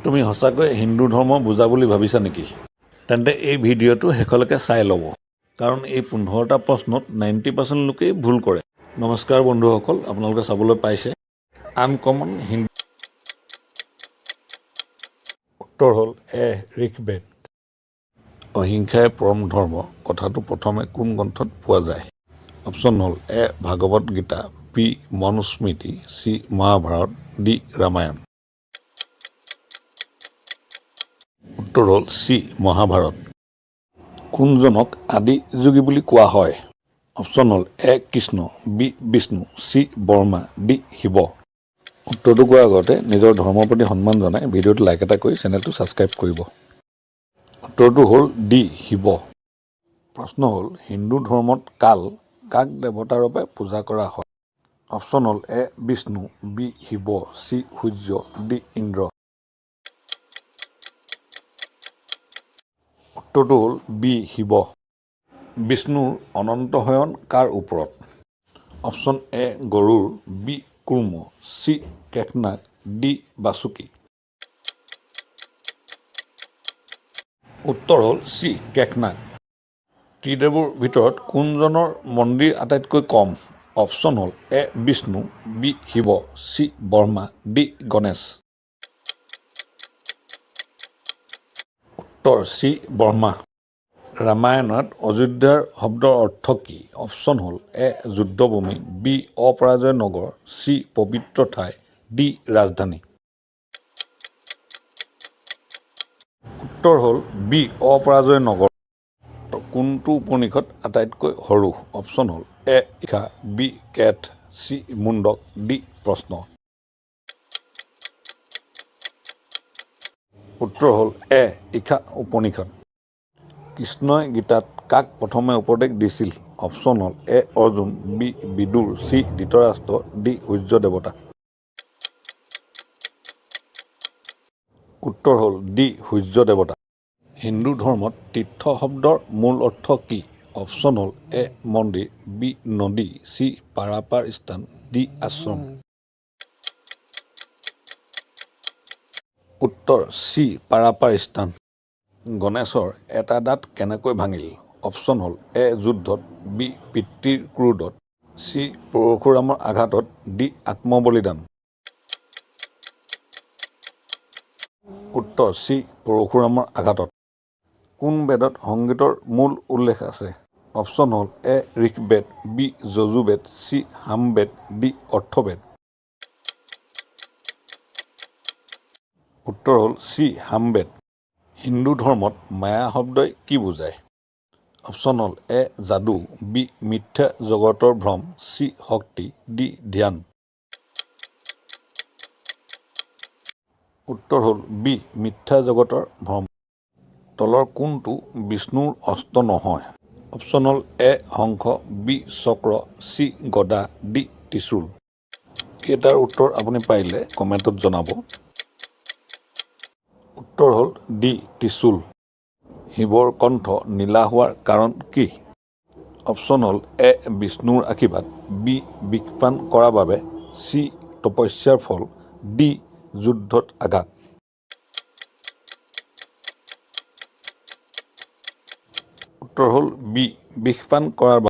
তুমি সঁচাকৈ হিন্দু ধৰ্ম বুজা বুলি ভাবিছা নেকি? তেন্তে এই ভিডিঅ'টো শেষলৈকে চাই ল'ব, কাৰণ এই 15টা প্ৰশ্নত 90% লোকেই ভুল কৰে। নমস্কাৰ বন্ধুসকল, আপোনালোকে চাবলৈ পাইছে আনকমন হিন্দু। উত্তৰ হ'ল এ ঋকবেদ। অহিংসাই পৰম ধৰ্ম কথাটো প্ৰথমে কোন গ্ৰন্থত পোৱা যায়? অপশ্যন হ'ল A Bhagavad Gita, B Manusmriti, C Mahabharata, D Ramayana. উত্তৰ হ'ল চি মহাভাৰত। কোনজনক আদি যোগী বুলি কোৱা হয়? অপশ্যন হ'ল A Krishna, B Vishnu, C Brahma, D Shiva. উত্তৰটো কোৱাৰ আগতে নিজৰ ধৰ্মৰ প্ৰতি সন্মান জনাই ভিডিঅ'টো লাইক এটা কৰি চেনেলটো ছাবস্ক্ৰাইব কৰিব। উত্তৰটো হ'ল ডি শিৱ। প্ৰশ্ন হ'ল হিন্দু ধৰ্মত কাক দেৱতাৰ ৰূপে পূজা কৰা হয়? অপশ্যন হ'ল A Vishnu, B Shiva, C Surya, D Indra. উত্তৰটো হ'ল বি শিৱ। বিষ্ণুৰ অনন্ত শয়ন কাৰ ওপৰত? অপশ্যন এ গৰুৰ, বি কুৰ্ম, চি কেশনাগ, ডি বাসুকী। উত্তৰ হ'ল চি কেশনাগ। ত্ৰিদেৱৰ ভিতৰত কোনজনৰ মন্দিৰ আটাইতকৈ কম? অপশ্যন হ'ল A Vishnu, B Shiva, C Brahma, D Ganesh. উত্তৰ চি ব্ৰহ্মা। ৰামায়ণত অযোধ্যাৰ শব্দৰ অৰ্থ কি? অপশ্যন হ'ল এ যুদ্ধভূমি, বি অপৰাজয় নগৰ, চি পবিত্ৰ ঠাই, ডি ৰাজধানী। উত্তৰ হ'ল বি অপৰাজয় নগৰ। কোনটো উপনিষদ আটাইতকৈ সৰু? অপশ্যন হ'ল এ Esha, B কেথ, C Mundaka, D প্ৰশ্ন। উত্তৰ হ'ল এ ঈশা উপনিষদ। কৃষ্ণই গীতাত কাক প্ৰথমে উপদেশ দিছিল? অপশ্যন হ'ল A Arjun, B Vidur, C Dhritarashtra, D Surya দেৱতা। উত্তৰ হ'ল ডি সূৰ্য দেৱতা। হিন্দু ধৰ্মত তীৰ্থ শব্দৰ মূল অৰ্থ কি? অপশ্যন হ'ল এ মন্দিৰ, বি নদী, চি পাৰাপাৰ স্থান, ডি আশ্ৰম। উত্তৰ চি পাৰাপাৰ স্থান। গণেশৰ এটা দাঁত কেনেকৈ ভাঙিল? অপশ্যন হ'ল এ যুদ্ধত, বি পিতৃৰ ক্ৰোধত, চি পৰশুৰামৰ আঘাতত, ডি আত্মবলিদান। উত্তৰ চি পৰশুৰামৰ আঘাতত। কোন বেদত সংগীতৰ মূল উল্লেখ আছে? অপশ্যন হ'ল A Rigveda, B Yajurveda, C Samaveda, D Atharvaveda. উত্তৰ হ'ল চি সামবেদ। হিন্দু ধৰ্মত মায়া শব্দই কি বুজায়? অপশ্যন হ'ল এ যাদু, বি মিথ্যা জগতৰ ভ্ৰম, চি শক্তি, ডি ধ্যান। উত্তৰ হ'ল বি মিথ্যা জগতৰ ভ্ৰম। তলৰ কোনটো বিষ্ণুৰ অস্ত্ৰ নহয়? অপশ্যন হ'ল এ শংখ, বি চক্ৰ, চি গদা, ডি ত্ৰিশূল। কেইটাৰ উত্তৰ আপুনি পাৰিলে কমেণ্টত জনাব। উত্তৰ হ'ল ডি ত্ৰিশূল। শিৱৰ কণ্ঠ নীলা হোৱাৰ কাৰণ কি? অপশ্যন হ'ল এ বিষ্ণুৰ আশীৰ্বাদ, বি বিষপান কৰাৰ বাবে, চি তপস্যাৰ ফল, ডি যুদ্ধত আঘাত। উত্তৰ হ'ল বি বিষপান কৰাৰ বাবে।